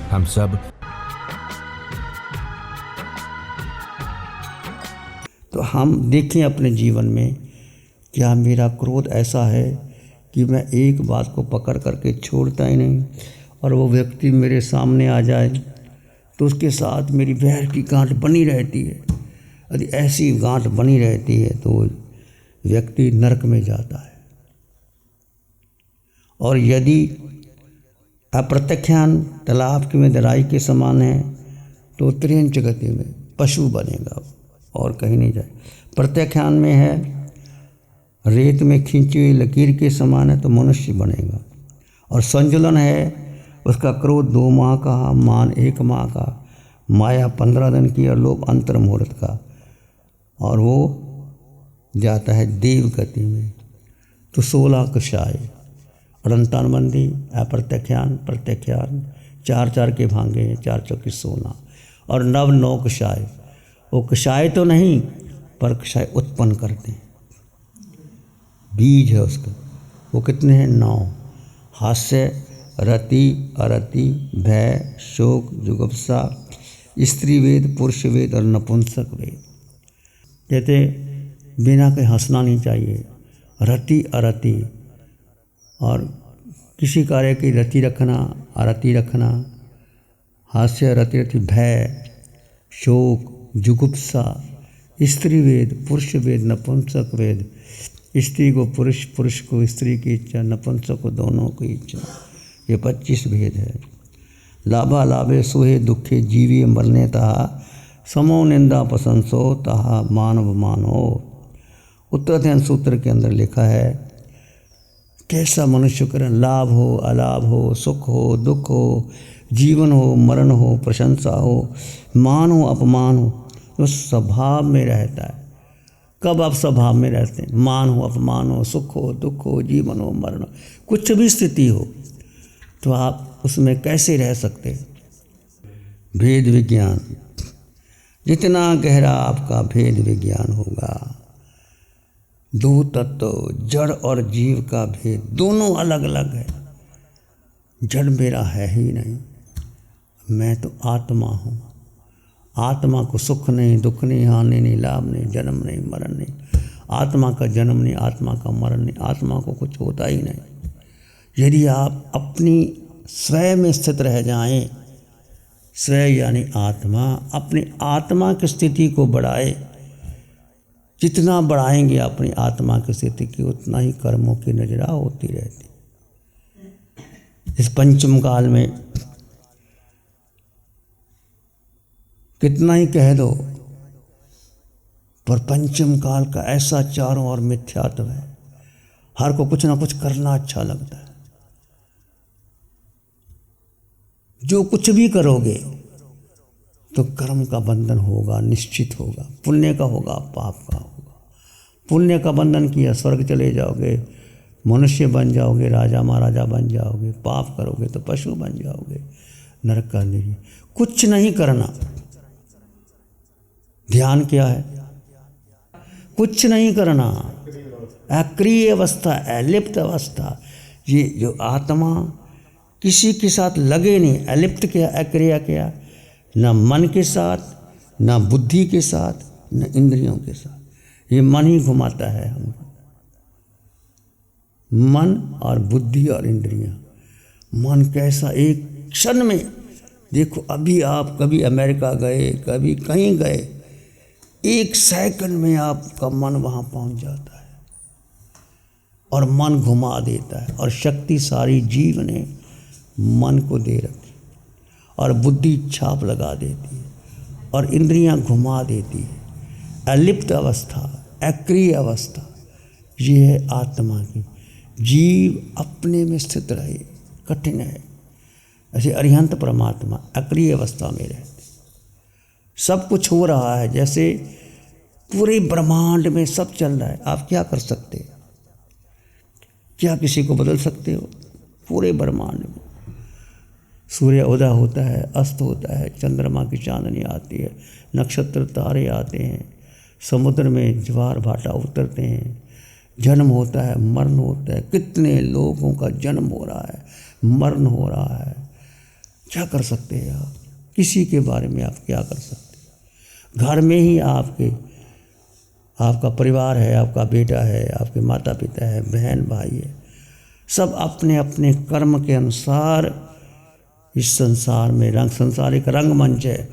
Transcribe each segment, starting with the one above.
हम सब। तो हम देखें अपने जीवन में, क्या मेरा क्रोध ऐसा है कि मैं एक बात को पकड़ करके छोड़ता ही नहीं, और वो व्यक्ति मेरे सामने आ जाए तो उसके साथ मेरी वैर की गांठ बनी रहती है। यदि ऐसी गांठ बनी रहती है तो व्यक्ति नरक में जाता है। और यदि अप्रत्यख्यान तालाब की में दराई के समान है तो त्रियंच गति में पशु बनेगा और कहीं नहीं जाए। प्रत्याख्यान में है रेत में खींची हुई लकीर के समान है तो मनुष्य बनेगा। और संजुलन है उसका क्रोध 2 माह का, मान 1 माह का, माया 15 दिन की और लोभ अंतर मुहूर्त का, और वो जाता है देव गति में। तो 16 कषाय, अनंतानुबंधी, अप्रत्याख्यान, प्रत्याख्यान, 4 के भांगे हैं, 4 चौकी 16, और 9 कषाय। वो कषाय तो नहीं पर कषाय उत्पन्न करते हैं, बीज है उसका। वो कितने हैं? 9। हास्य, रति, अरति, भय, शोक, जुगुप्सा, स्त्री वेद, पुरुष वेद और नपुंसक वेद। कहते बिना के हंसना नहीं चाहिए। रति अरति, और किसी कार्य की रति रखना, अरति रखना, हास्य, रति, भय, शोक, जुगुप्सा, स्त्री वेद, पुरुष वेद, नपुंसक वेद। स्त्री को पुरुष, पुरुष को स्त्री की इच्छा, नपुंसक को दोनों की इच्छा। ये 25 भेद है। लाभा लाभे सुहे दुखे जीवी मरने तहा, समो निंदा प्रशंसो तहा मानव मानो। उत्तराध्ययन सूत्र के अंदर लिखा है कैसा मनुष्य करें, लाभ हो अलाभ हो, सुख हो दुख हो, जीवन हो मरण हो, प्रशंसा हो, मान हो अपमान हो, तो स्वभाव में रहता है। कब आप स्वभाव में रहते हैं? मान हो अपमान हो, सुख हो दुख हो, जीवन हो मरण हो, कुछ भी स्थिति हो तो आप उसमें कैसे रह सकते हैं? भेद विज्ञान, जितना गहरा आपका भेद विज्ञान होगा, 2 तत्व जड़ और जीव का भेद दोनों अलग अलग है। जड़ मेरा है ही नहीं, मैं तो आत्मा हूँ। आत्मा को सुख नहीं, दुख नहीं, हानि नहीं, लाभ नहीं, जन्म नहीं, मरण नहीं। आत्मा का जन्म नहीं, आत्मा का मरण नहीं, आत्मा को कुछ होता ही नहीं। यदि आप अपनी स्वयं में स्थित रह जाएं, स्वयं यानी आत्मा, अपनी आत्मा की स्थिति को बढ़ाए। जितना बढ़ाएंगे अपनी आत्मा की स्थिति की, उतना ही कर्मों की नजरा होती रहती। इस पंचम काल में कितना ही कह दो, पर पंचम काल का ऐसा चारों ओर मिथ्यात्व है। हर को कुछ ना कुछ करना अच्छा लगता है। जो कुछ भी करोगे तो कर्म का बंधन होगा, निश्चित होगा। पुण्य का होगा, पाप का होगा। पुण्य का बंधन किया, स्वर्ग चले जाओगे, मनुष्य बन जाओगे, राजा महाराजा बन जाओगे। पाप करोगे तो पशु बन जाओगे, नरक का निरी। कुछ नहीं करना। ध्यान क्या है? कुछ नहीं करना, अक्रिय अवस्था, अलिप्त अवस्था। ये जो आत्मा किसी के साथ लगे नहीं, अलिप्त क्या, अक्रिया क्या, न मन के साथ, न बुद्धि के साथ, न इंद्रियों के साथ। ये मन ही घुमाता है हमको। मन और बुद्धि और इंद्रियां। मन कैसा, एक क्षण में देखो, अभी आप कभी अमेरिका गए, कभी कहीं गए, 1 सेकंड में आपका मन वहाँ पहुँच जाता है और मन घुमा देता है। और शक्ति सारी जीव ने मन को दे रखी, और बुद्धि छाप लगा देती है, और इंद्रियां घुमा देती है। अलिप्त अवस्था, अक्रिय अवस्था, ये है आत्मा की। जीव अपने में स्थित रहे, कठिन है। ऐसे अरिहंत परमात्मा अक्रिय अवस्था में रहते। सब कुछ हो रहा है, जैसे पूरे ब्रह्मांड में सब चल रहा है। आप क्या कर सकते हैं? क्या किसी को बदल सकते हो? पूरे ब्रह्मांड में सूर्य उदय होता है, अस्त होता है, चंद्रमा की चांदनी आती है, नक्षत्र तारे आते हैं, समुद्र में ज्वार भाटा उतरते हैं, जन्म होता है, मरण होता है। कितने लोगों का जन्म हो रहा है, मरण हो रहा है, क्या कर सकते हैं आप? किसी के बारे में आप क्या कर सकते हैं? घर में ही आपका परिवार है, आपका बेटा है, आपके माता पिता है, बहन भाई है, सब अपने अपने कर्म के अनुसार इस संसार में संसार एक रंगमंच है।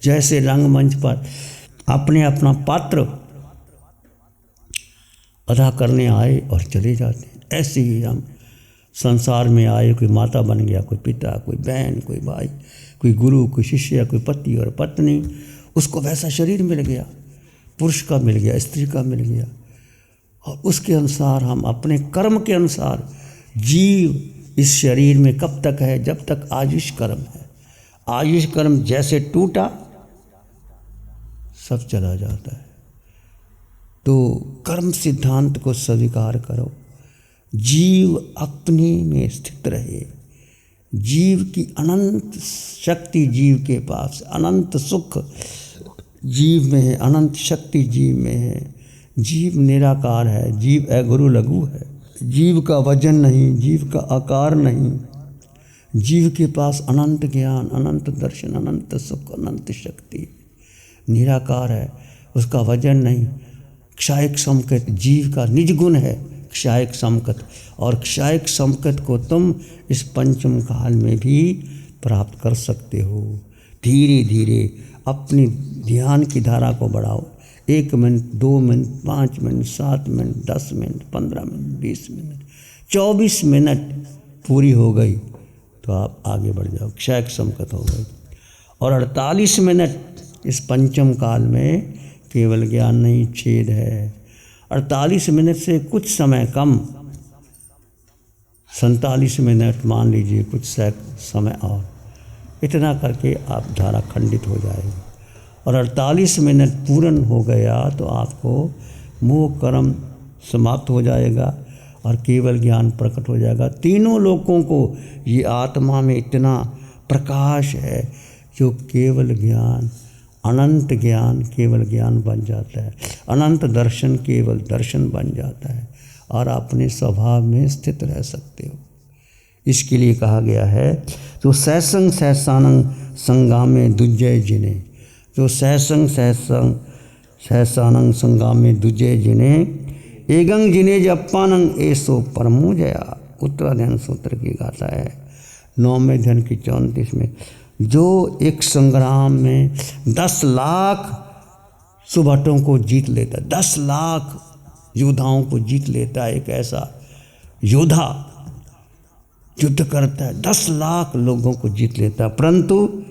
जैसे रंगमंच पर अपने अपना पात्र अदा करने आए और चले जाते हैं, ऐसे ही हम संसार में आए। कोई माता बन गया, कोई पिता, कोई बहन, कोई भाई, कोई गुरु, कोई शिष्य, कोई पति और पत्नी, उसको वैसा शरीर मिल गया, पुरुष का मिल गया, स्त्री का मिल गया, और उसके अनुसार हम अपने कर्म के अनुसार जीव इस शरीर में कब तक है? जब तक आयुष कर्म है। आयुष कर्म जैसे टूटा सब चला जाता है। तो कर्म सिद्धांत को स्वीकार करो। जीव अपने में स्थित रहे। जीव की अनंत शक्ति जीव के पास, अनंत सुख जीव में है, अनंत शक्ति जीव में है। जीव निराकार है, जीव अगुरु लघु है। जीव का वजन नहीं, जीव का आकार नहीं। जीव के पास अनंत ज्ञान, अनंत दर्शन, अनंत सुख, अनंत शक्ति, निराकार है, उसका वजन नहीं। क्षायक समकत जीव का निज गुण है, क्षायक समकत, और क्षायक समकत को तुम इस पंचम काल में भी प्राप्त कर सकते हो। धीरे धीरे अपनी ध्यान की धारा को बढ़ाओ। 1 minute, 2 minute, 5 minute, 7 minute, 10 minute, 15 minute, 20 minute, 24 minute पूरी हो गई तो आप आगे बढ़ जाओ, क्षयक समकत हो गई। और 48 मिनट इस पंचम काल में केवल ज्ञान नहीं, छेद है। 48 मिनट से कुछ समय कम, 47 मिनट मान लीजिए, कुछ समय और, इतना करके आप धारा खंडित हो जाएगी। और 48 मिनट पूर्ण हो गया तो आपको मोह कर्म समाप्त हो जाएगा और केवल ज्ञान प्रकट हो जाएगा। तीनों लोगों को ये आत्मा में इतना प्रकाश है जो केवल ज्ञान, अनंत ज्ञान केवल ज्ञान बन जाता है, अनंत दर्शन केवल दर्शन बन जाता है, और अपने स्वभाव में स्थित रह सकते हो। इसके लिए कहा गया है तो सहसंग सहसानंग संगामे दुजय जिने, जो सहसंग सहसानंग संगामे दुजय जिने, एगंग जिने जप्पानंग ऐसो परमो जया। उत्तराध्ययन सूत्र की गाथा है 9वें अध्याय की 34 में। जो एक संग्राम में 10 लाख सुभटों को जीत लेता है, 10 लाख योद्धाओं को जीत लेता है, एक ऐसा योद्धा युद्ध करता है, 10 लाख लोगों को जीत लेता है, परंतु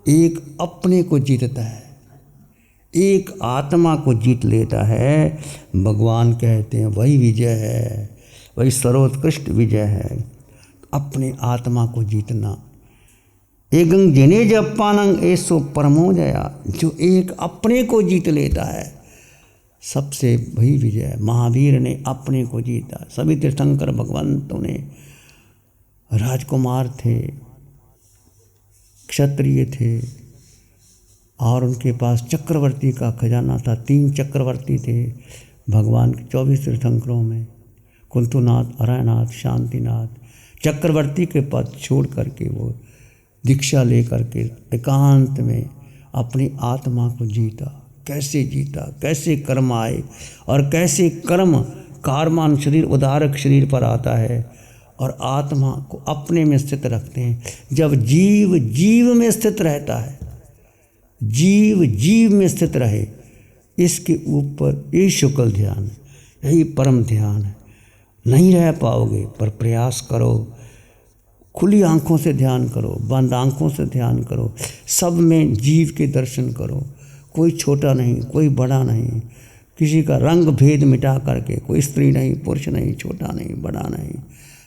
एक अपने को जीतता है, एक आत्मा को जीत लेता है। भगवान कहते हैं वही विजय है, वही सर्वोत्कृष्ट विजय है, अपने आत्मा को जीतना। एगं जिने जप्पानंग ऐसो परमो जया, जो एक अपने को जीत लेता है सबसे वही विजय है। महावीर ने अपने को जीता। सभी तीर्थंकर भगवंतों ने राजकुमार थे, क्षत्रिय थे, और उनके पास चक्रवर्ती का खजाना था। 3 चक्रवर्ती थे भगवान के 24 तीर्थंकरों में, कुंतुनाथ, अरयनाथ, शांतिनाथ। चक्रवर्ती के पद छोड़ करके वो दीक्षा लेकर के एकांत में अपनी आत्मा को जीता। कैसे जीता, कैसे कर्म आए और कैसे कर्म कारमान शरीर, उदारक शरीर पर आता है और आत्मा को अपने में स्थित रखते हैं। जब जीव जीव में स्थित रहता है, जीव जीव में स्थित रहे, इसके ऊपर यही शुक्ल ध्यान है, यही परम ध्यान है। नहीं रह पाओगे पर प्रयास करो, खुली आंखों से ध्यान करो, बंद आंखों से ध्यान करो, सब में जीव के दर्शन करो। कोई छोटा नहीं, कोई बड़ा नहीं, किसी का रंग भेद मिटा करके, कोई स्त्री नहीं, पुरुष नहीं, छोटा नहीं, बड़ा नहीं,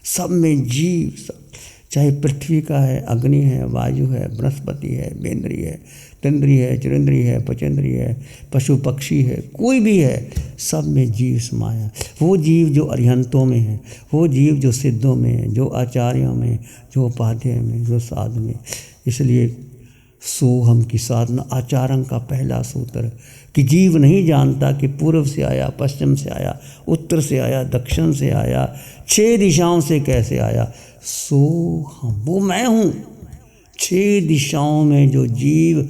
सब में जीव, सब, चाहे पृथ्वी का है, अग्नि है, वायु है, बृहस्पति है, बेंद्री है, तेंद्री है, चिरेंद्री है, पचेंद्री है, पशु पक्षी है, कोई भी है, सब में जीव समाया। वो जीव जो अरिहंतों में है, वो जीव जो सिद्धों में है, जो आचार्यों में, जो उपाध्याय में, जो साध में। इसलिए सोहम की साधना आचारंग का पहला सूत्र कि जीव नहीं जानता कि पूर्व से आया, पश्चिम से आया, उत्तर से आया, दक्षिण से आया, 6 दिशाओं से कैसे आया। सोहम, वो मैं हूँ 6 दिशाओं में जो जीव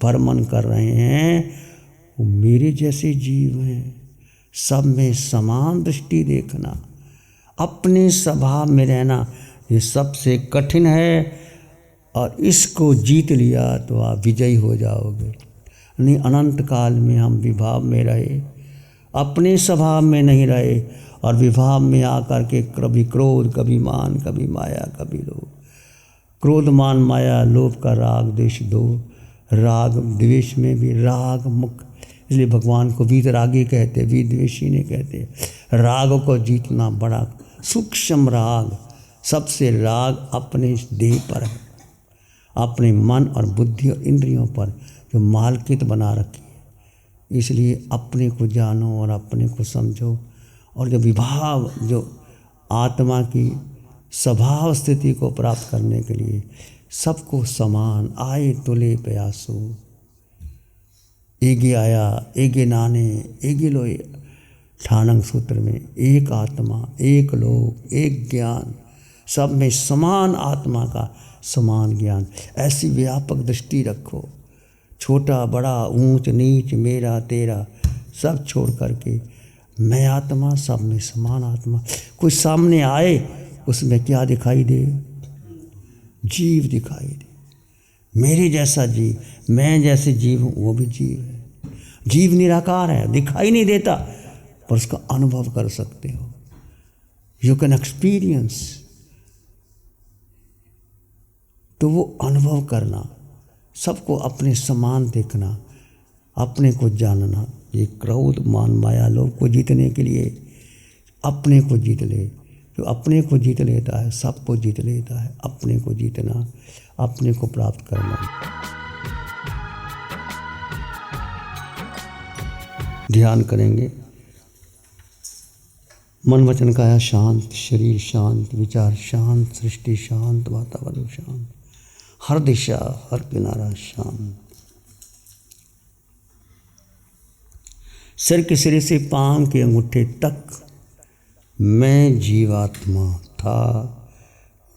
भ्रमण कर रहे हैं वो मेरे जैसे जीव हैं। सब में समान दृष्टि देखना, अपने स्वभाव में रहना, ये सबसे कठिन है। और इसको जीत लिया तो आप विजयी हो जाओगे। नहीं, अनंत काल में हम विभाव में रहे, अपने स्वभाव में नहीं रहे, और विभाव में आकर के कभी क्रोध, कभी मान, कभी माया, कभी लोभ। क्रोध, मान, माया, लोभ का राग द्वेष दो। राग द्वेष में भी राग मुक्त, इसलिए भगवान को वीतरागी कहते, विद्वेषी ने कहते। राग को जीतना बड़ा सूक्ष्म राग, सबसे राग अपने देह पर है, अपने मन और बुद्धि और इंद्रियों पर जो मालकियत बना रखी है। इसलिए अपने को जानो और अपने को समझो। और जो विभाव, जो आत्मा की स्वभाव स्थिति को प्राप्त करने के लिए सबको समान आए तुले प्रयासो। एगे आया, एगे नाने, एगे लोए। ठाणंग सूत्र में एक आत्मा, एक लोक, एक ज्ञान, सब में समान आत्मा का समान ज्ञान। ऐसी व्यापक दृष्टि रखो। छोटा बड़ा, ऊंच नीच, मेरा तेरा सब छोड़ करके मैं आत्मा, सब में समान आत्मा। कोई सामने आए उसमें क्या दिखाई दे? जीव दिखाई दे। मेरे जैसा जीव, मैं जैसे जीव हूँ वो भी जीव है। जीव निराकार है, दिखाई नहीं देता, पर उसका अनुभव कर सकते हो। You can experience. तो वो अनुभव करना, सबको अपने समान देखना, अपने को जानना। ये क्रोध, मान, माया, लोभ को जीतने के लिए अपने को जीत ले। जो अपने को जीत लेता है सबको जीत लेता है। अपने को जीतना, अपने को प्राप्त करना। ध्यान करेंगे। मन वचन काया शांत, शरीर शांत, विचार शांत, सृष्टि शांत, वातावरण शांत, हर दिशा, हर किनारा शांत। सिर के सिरे से पांव के अंगूठे तक मैं जीवात्मा था,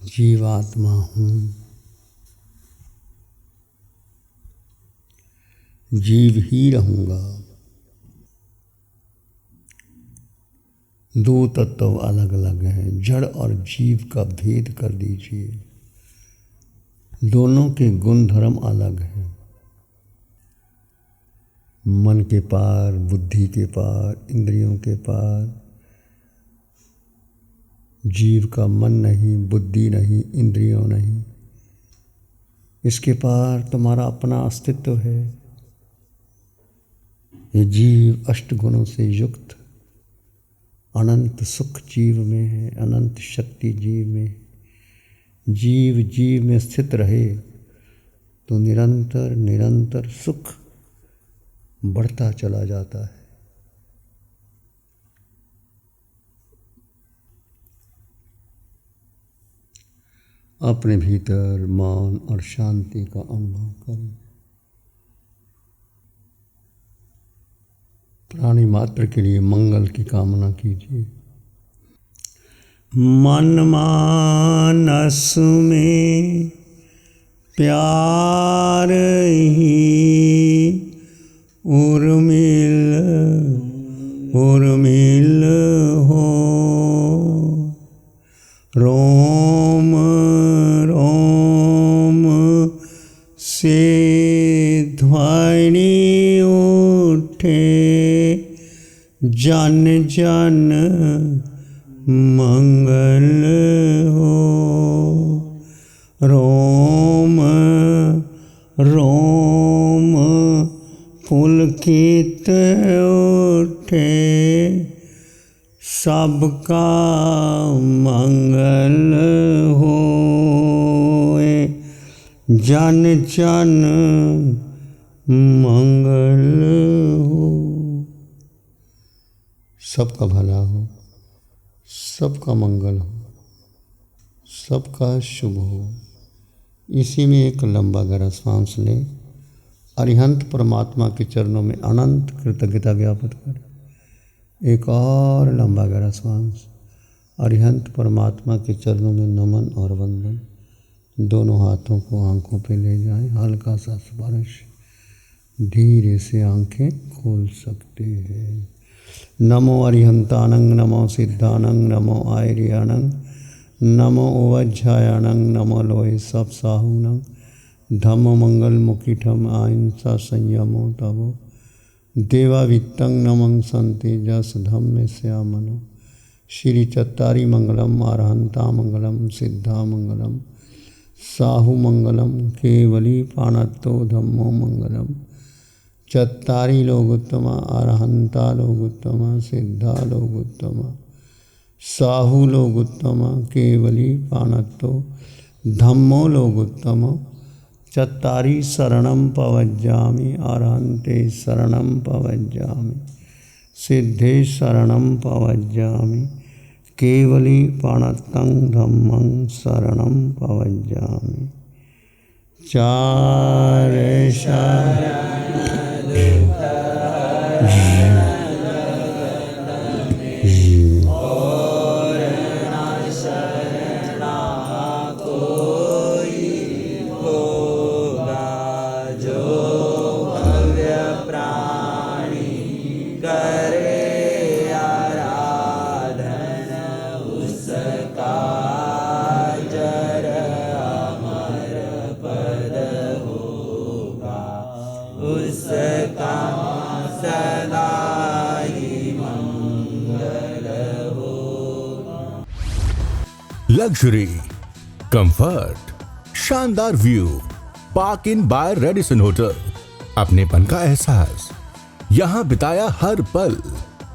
जीवात्मा हूँ, जीव ही रहूँगा। दो तत्व अलग अलग हैं, जड़ और जीव का भेद कर दीजिए। दोनों के गुण धर्म अलग हैं। मन के पार, बुद्धि के पार, इंद्रियों के पार। जीव का मन नहीं, बुद्धि नहीं, इंद्रियों नहीं, इसके पार तुम्हारा अपना अस्तित्व है। ये जीव अष्टगुणों से युक्त, अनंत सुख जीव में है, अनंत शक्ति जीव में है। जीव जीव में स्थित रहे तो निरंतर निरंतर सुख बढ़ता चला जाता है। अपने भीतर मान और शांति का अनुभव करें। प्राणी मात्र के लिए मंगल की कामना कीजिए। मन मानस में प्यार ही उर्मिल उर्मिल हो। रोम रोम से ध्वनि उठे, जन जन मंगल हो। रोम रोम पुलकित उठे, सबका मंगल होए, जन जन मंगल हो। सबका भला हो, सबका मंगल हो, सबका शुभ हो। इसी में एक लंबा गहरा सांस लें। अरिहंत परमात्मा के चरणों में अनंत कृतज्ञता ज्ञापित करें। एक और लंबा गहरा सांस। अरिहंत परमात्मा के चरणों में नमन और वंदन। दोनों हाथों को आंखों पे ले जाएं, हल्का सा स्पर्श, धीरे से आंखें खोल सकते हैं। नमो अरिहंतानंग, नमो सिद्धानंग, नमो आयर्यानंग, नमो ओवज्झायानंग, नमो लोहे सब साहुनंग, धम्म मंगल मुखिठम अहिंसा संयमो तवो, देवावित्तं नमं संते जस धम्म श्यामनो, श्री चत्तारी मंगलम, अरहंता मंगलम, सिद्धा मंगलम, साहु मंगलम, केवली पाणत्तो धम्मो मंगलम, चत्तारी लोगोत्तमा, अरहंता लोगोत्तमा, सिद्धा लोगोत्तमा, साहु लोगोत्तमा, केवली पाणत्तो धम्मो लोगोत्तम, चत्तारी शरणं पवज्जामि, अरहन्ते शरणं पवज्जामि, सिद्धे शरणं पवज्जामि, केवली पाणत्तं धम्मं शरणं पवज्जामि। लग्जरी, कंफर्ट, शानदार view, park inn by Radisson hotel. अपनेपन का एहसास, यहाँ बिताया हर पल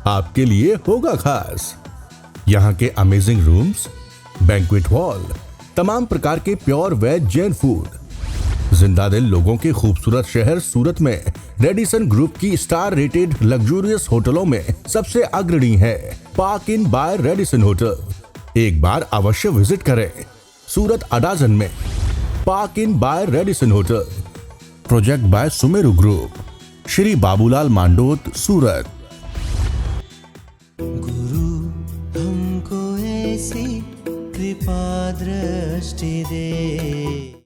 आपके लिए होगा खास। यहाँ के अमेजिंग रूम्स, बैंक्वेट हॉल, तमाम प्रकार के प्योर वेज जैन फूड, जिंदा दिल लोगों के खूबसूरत शहर सूरत में रेडिसन ग्रुप की स्टार रेटेड लग्जूरियस होटलों में सबसे अग्रणी है park inn by Radisson hotel. एक बार अवश्य विजिट करें। सूरत अडाजन में park inn by Radisson hotel, project by Sumeru group, Shri Babulal Mandot, Surat. गुरु हमको ऐसी कृपा दृष्टि दे।